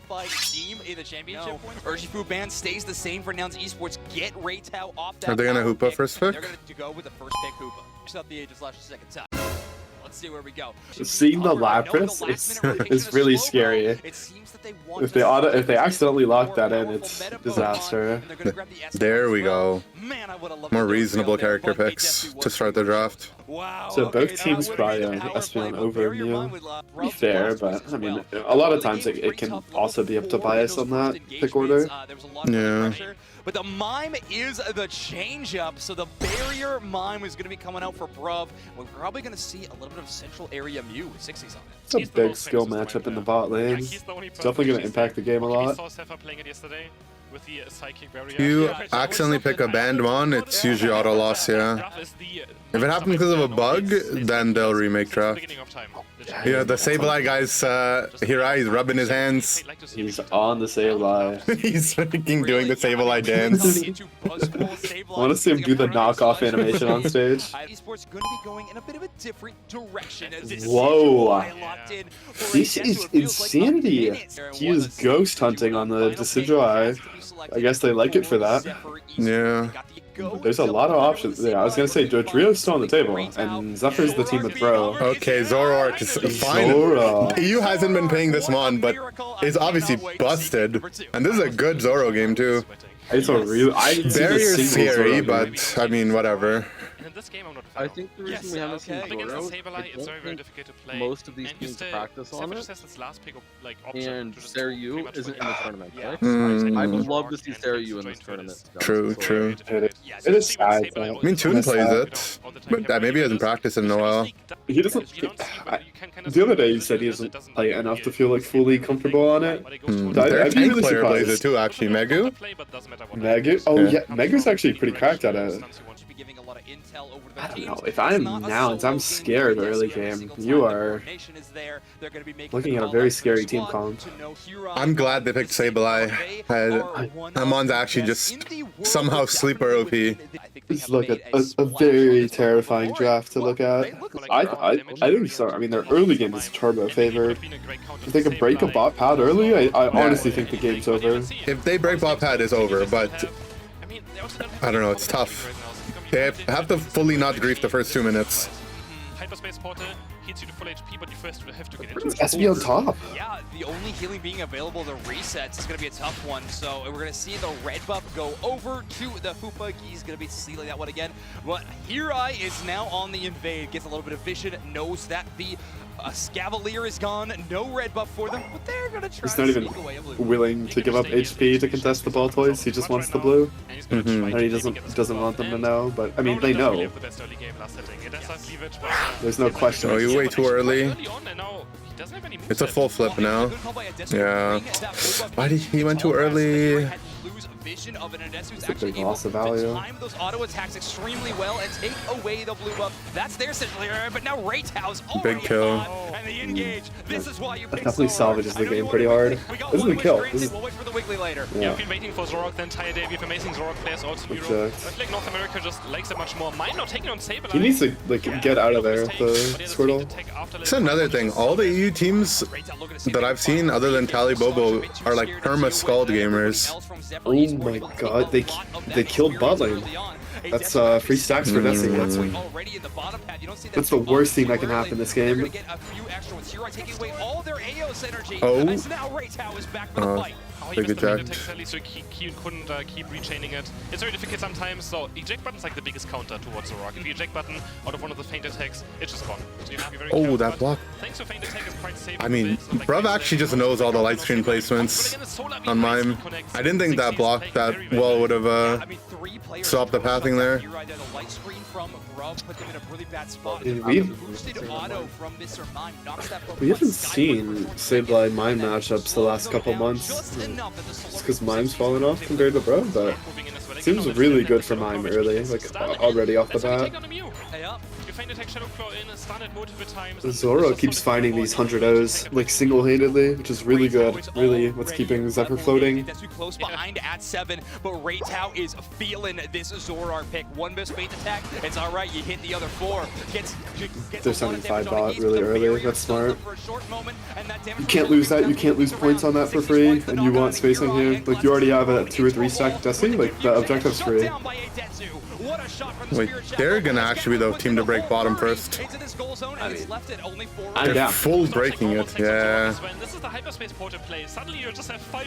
unified team in the championship points. Urshifu ban stays the same for Nouns Esports. Get Raytao off that. Are they gonna Hoopa first pick? They're going to go with the first pick Hoopa. Just out the Aegis Lash the second time. Let's see where we go. Seeing the Lapras is really scary. If they accidentally lock that in, it's disaster. There we go. More reasonable character picks to start the draft. So both teams probably on Espeon over Mew. Be fair, but I mean, a lot of times it can also be up to bias on that pick order. Yeah. But the Mime is the change-up, so the barrier Mime is going to be coming out for Bruv. We're probably going to see a little bit of central area Mew with 60s on it. It's a big skill matchup in the bot lane. It's definitely going to impact the game a lot. You accidentally pick a banned one, it's usually auto loss, yeah. If it happens because of a bug, then they'll remake draft. Yeah, the Sableye guy's Hirai, he's rubbing his hands. He's on the Sableye. He's freaking doing the Sableye dance. I want to see him do the knockoff animation on stage. Esports going to be going in a bit of a different direction. Whoa. This is insanity. He is ghost hunting on the Decidueye. I guess they like it for that. Yeah. There's a lot of options. Yeah, I was gonna say Dodrio's still on the table, and Zephyr's the team with Bro. Okay, Zoroark is fine. EU hasn't been playing this one, but is obviously busted. And this is a good Zoro game too. It's a real. Barrier's scary, but I mean, whatever. I think the reason we haven't seen Zoro, most of these teams practice on it, and Seiryu isn't in the tournament, right? I would love to see Seiryu in this tournament. True, true. It is sad. I mean, Toon plays it, but maybe he hasn't practiced in a while. He doesn't. The other day he said he doesn't play it enough to feel like fully comfortable on it. Their tank player plays it too, actually. Megu? Megu? Oh yeah, Megu's actually pretty cracked at it. I don't know. If I'm Nouns, I'm scared early game. You are looking at a very scary team comp. I'm glad they picked Sableye. Amon's actually just somehow sleeper OP. Let's look at a very terrifying draft to look at. I think so. I mean, their early game is turbo favored. If they can break a bot pad early, I honestly think the game's over. If they break bot pad, it's over, but I don't know, it's tough. They have to fully not grief the first 2 minutes. SB on top. Yeah, the only healing being available to resets is going to be a tough one. So we're going to see the red buff go over to the Hoopa. He's going to be sealing that one again. But Hirai is now on the invade. Gets a little bit of vision. Knows that the Scavalier is gone. No red buff for them. But they're going to try to sneak away a blue. Willing to give up HP to contest the ball toys. He just wants the blue. And he doesn't want them to know. But I mean, they know. There's no question. Oh, you're way too early. It's a full flip now. Yeah. Why did he went too early? It's a big loss of value. Time those auto attacks extremely well and take away the blue buff. That's their central area, but now Raytao's big kill. And the engage. This is why you that definitely salvages the game pretty hard. This is the kill. We'll wait for the Wiggly later. Yeah, we've been waiting for Zoroark the entire day. We have amazing Zoroark players also in Europe. I feel like North America just likes it much more. Mine not taking on Sableye. He needs to like get out of there with the Squirtle. It's another thing. All the EU teams that I've seen, other than Tally Bobo, are like perma Scald gamers. Oh my god, they killed bot lane. That's free stacks for Nesting. That's the worst thing that can happen in this game. Oh. Big eject. So he couldn't keep rechaining it. It's very difficult sometimes, so eject button's like the biggest counter towards Zoroark. If you eject button out of one of the feint attacks, it's just gone. So you have to be very careful. That block. Thanks to feint attack is quite safe. I mean, Bruv actually just knows all the light screen placements on Mime. I didn't think that block that well would have stopped the pathing there. We haven't seen Sableye Mime matchups the last couple months. Just because Mime's fallen off compared to Bro, but it seems really good for Mime early, like already off the bat. Zoro keeps finding these 100-0s like single-handedly, which is really good. Really, what's keeping Zephyr floating. That's too close behind at 7, but Reitao is feeling this Zoroark pick. One missed feint attack, it's all right. You hit the other 4. They're 75 bot really early. That's smart. You can't lose that. You can't lose points on that for free, and you want spacing here. Like you already have a 2 or 3 stack Desi. Like the objective's free. Wait, they're gonna actually be the team to break bottom first. I mean, they're full breaking it, yeah.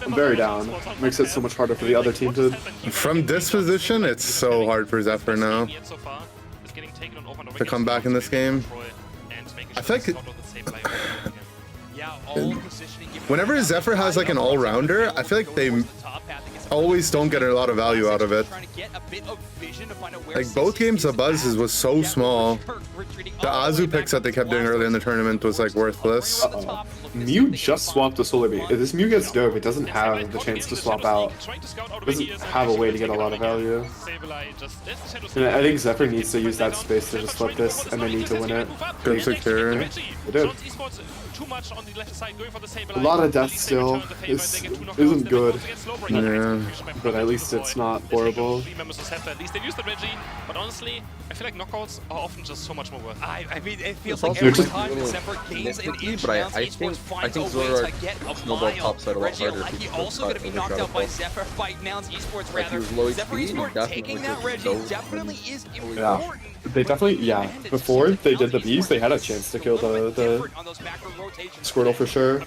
I'm very down. Makes it so much harder for the other team to... From this position, it's so hard for Zephyr now to come back in this game. I feel like whenever Zephyr has like an all-rounder, I feel like they always don't get a lot of value out of it. Like both games, the buzz was so small. The Azu picks that they kept doing early in the tournament was like worthless. Mew just swapped the Solar Beam. If this Mew gets dove, it doesn't have the chance to swap out. It doesn't have a way to get a lot of value. And I think Zephyr needs to use that space to just flip this, and they need to win it. Good secure. They did. A lot of death still. This isn't good. Yeah. But at least it's not horrible. But honestly, I feel like knockouts are often just so much more worth it. I mean, it feels like every time Zephyr gains an inch, Esports finds a way to get a mile. Reggie Alecki also going to be knocked out by Zephyr, by Nouns Esports rather. Zephyr Esports taking that Reggie definitely is important. Yeah. They definitely, yeah. Before they did the bees, they had a chance to kill the Squirtle for sure.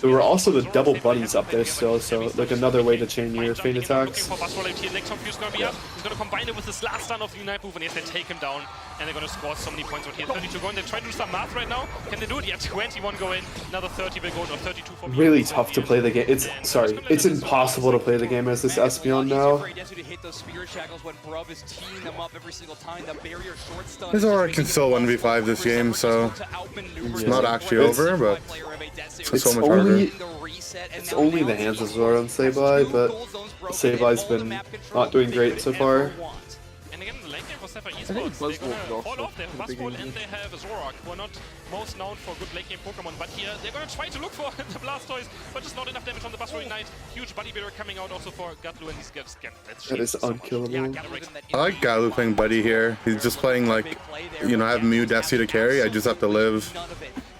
There were also the double buddies up there still, so like another way to chain your feint attacks. He's gonna combine it with this last stun of the Unite move, and yes, they take him down, and they're gonna score so many points right here. 32 going, they're trying to do some math right now. Can they do it? Yeah, 21 go in, another 30 will go, or 32 for me. Really tough to play the game. It's impossible to play the game as this Espeon now. His Aura can still 1v5 this game, so it's not actually over, but it's so much harder. It's only the hands of Zoro and Sableye, but Sableye's been not doing great so far. And again, the lane game for Sapphire Esports, they're gonna fall off. They have Buzzwole and they have Zoroark, who are not most known for good late game Pokemon, but here they're gonna try to look for the Blastoise, but just not enough damage on the Buzzwole Ignite. Huge Buddy Beater coming out also for Gatlu, and he's gets that is unkillable. I like Gatlu playing Buddy here. He's just playing like, you know, I have Mew Desi to carry, I just have to live.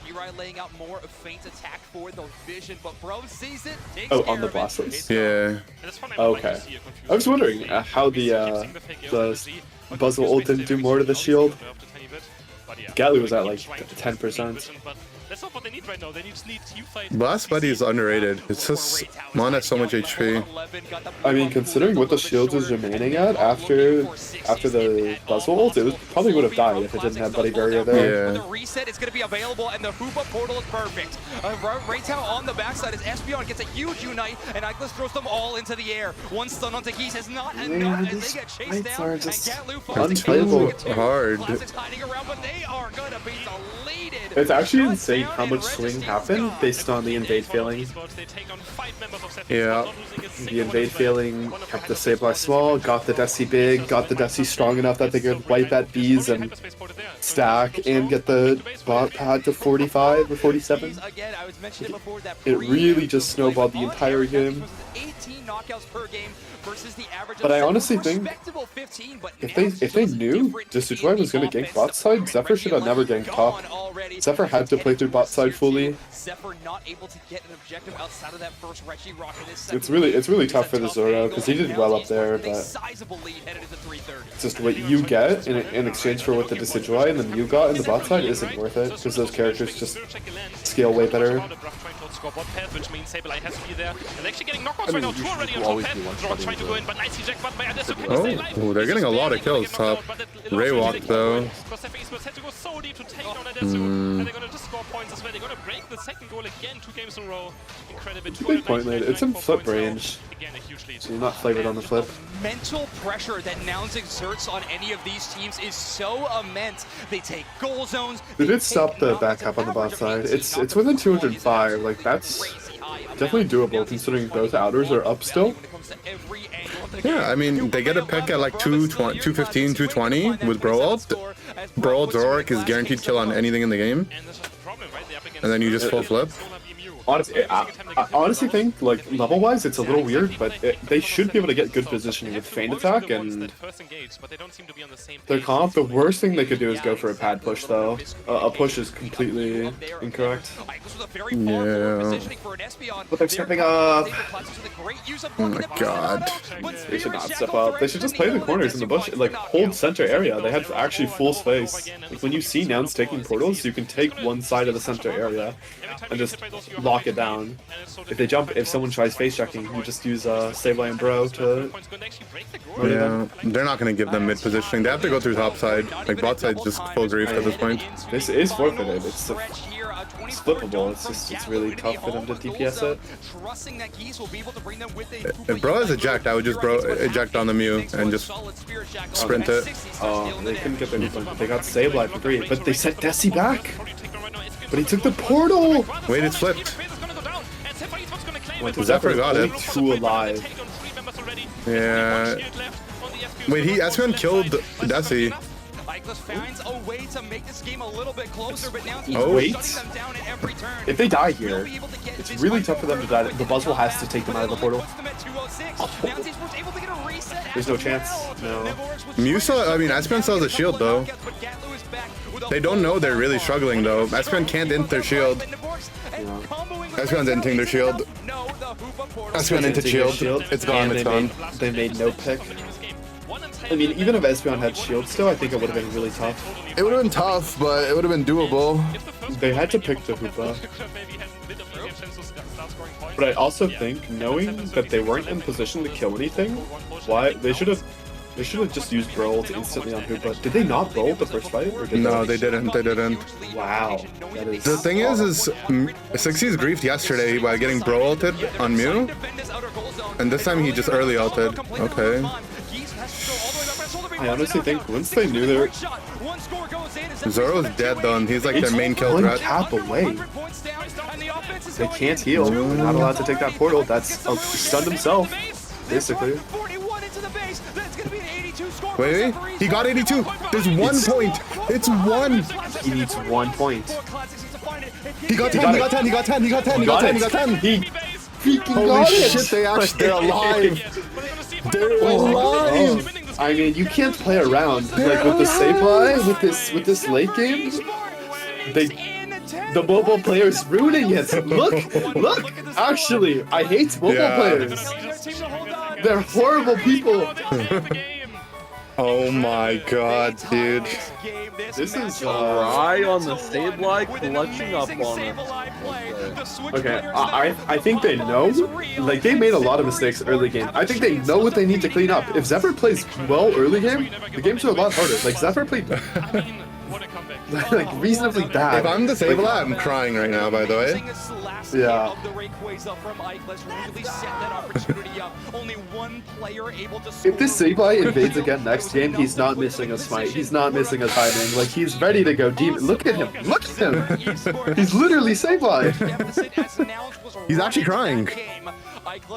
Hirai laying out more of feint attack for the vision, but Bro sees it. Oh, on the Blastoise. Yeah. Okay. I was wondering how the Buzzwole ult didn't do more to the shield. Gatlu was at like 10%. That's not what they need right now. They just need team fight. Blast Buddy is underrated. It's just Mon has so much HP. I mean, considering what the shield is remaining at after the Buzzwole ult, it probably would have died if it didn't have Buddy Barrier there. Yeah. The reset is going to be available, and the Hoopa portal is perfect. Reitao on the backside as Espeon gets a huge Unite, and Ikelis throws them all into the air. One stun onto Geese is not enough as they get chased down, and Gatlu falls Unplayable hard. hiding around, but they are going to be deleted. It's actually insane how much swing happened based on the invade failing. Yeah. The invade failing kept the Sableye small, got the Desi big, got the Desi strong enough that they could wipe at bees and stack and get the bot pad to 45 or 47. It really just snowballed the entire game. 18 knockouts per game versus the average. But I honestly think if they knew Destroy was going to gank bot side, Zephyr should have never ganked top. Zephyr had to play through bot side fully. Zephyr not able to get an objective outside of that first Reggie Rock in this it's really tough for the Zoro because he did well up there, but it's just what you get in exchange for what the Decidueye and then you got in the bot side isn't worth it because those characters just scale way better. Which means Sableye has to be there. And actually getting knockouts right now, 2 already on top path. Zoro trying to go in, but nice eject button by Adesso. Oh, they're getting a lot of kills top. Ray walk though. Had to go so deep to take down Adesso, and they're gonna just score points as well. They're gonna break the second goal again, 2 games in a row. Incredible. Big point made. It's in flip range. Again, a huge lead. So you're not flavored on the flip. Mental pressure that Nouns exerts on any of these teams is so immense. They take goal zones. They did stop the back half on the bot side. It's within 205. Like that's definitely doable considering both outers are up still. Yeah, I mean, they get a pick at like 215, 220 with Bro ult. Bro ult Zoroark is guaranteed kill on anything in the game. And then you just full flip. Honestly, I honestly think, like, level-wise, it's a little weird, but they should be able to get good positioning with feint attack, and their comp, the worst thing they could do is go for a pad push, though. A push is completely incorrect. Yeah. But they're stepping up. Oh my god. They should not step up. They should just play the corners in the bush, like, hold center area. They have actually full space. Like, when you see Nouns taking portals, you can take one side of the center area and just lock it down. If they jump, if someone tries face checking, you just use Sableye and Bro to... Yeah, they're not going to give them mid positioning. They have to go through top side. Like, bot side just full grief at this point. This is forfeited. It's flippable. It's really tough for them to DPS it. If Bro is eject, I would just eject on the Mew and just sprint it. Oh, they couldn't get their new point. They got Sableye for free, but they sent Desi back. But he took the portal! Wait, it's flipped. Zephyr got it. 2 alive. Yeah. Wait, Espeon killed Desi. Oh, wait. If they die here, it's really tough for them to die. The Buzzwole has to take them out of the portal. There's no chance. No. Espeon still has a shield, though. They don't know they're really struggling, though. Espeon can't int their shield. Espeon's inting their shield. Espeon inted shield. It's gone, it's gone. They made no pick. I mean, even if Espeon had shield still, I think it would have been really tough. It would have been tough, but it would have been doable. They had to pick the Hoopa. But I also think, knowing that they weren't in position to kill anything, they should have just used Bro ult instantly on Hoopa. Did they not Bro ult the first fight? Or No, they didn't. They didn't. Wow. The thing is 6C's griefed yesterday by getting Bro ulted on Mew, and this time he just early ulted. Okay. I honestly think once they knew they were... Zoro's dead though, and he's like their main kill threat. Cap away. They can't heal. They're not allowed to take that portal. That's stunned himself, basically. Wait, he got 82. There's 1 point. It's 1. He needs 1 point. He got 10. He got 10. He got 10. He got 10. He got 10. He got 10. He freaking got it. Holy shit! They're alive. They're alive. I mean, you can't play around like with the Sableye with this late game. The mobile players ruining it. Look. Actually, I hate mobile players. They're horrible people. Oh my god, dude. This is Hirai on the Sableye clutching up on it. Okay, I think they know. Like, they made a lot of mistakes early game. I think they know what they need to clean up. If Zephyr plays well early game, the games are a lot harder. Like, Zephyr played like reasonably bad. If I'm the Sableye, I'm crying right now, by the way. Yeah. If this Sableye invades again next game, he's not missing a smite. He's not missing a timing. Like, he's ready to go deep. Look at him. Look at him. He's literally Sableye. He's actually crying.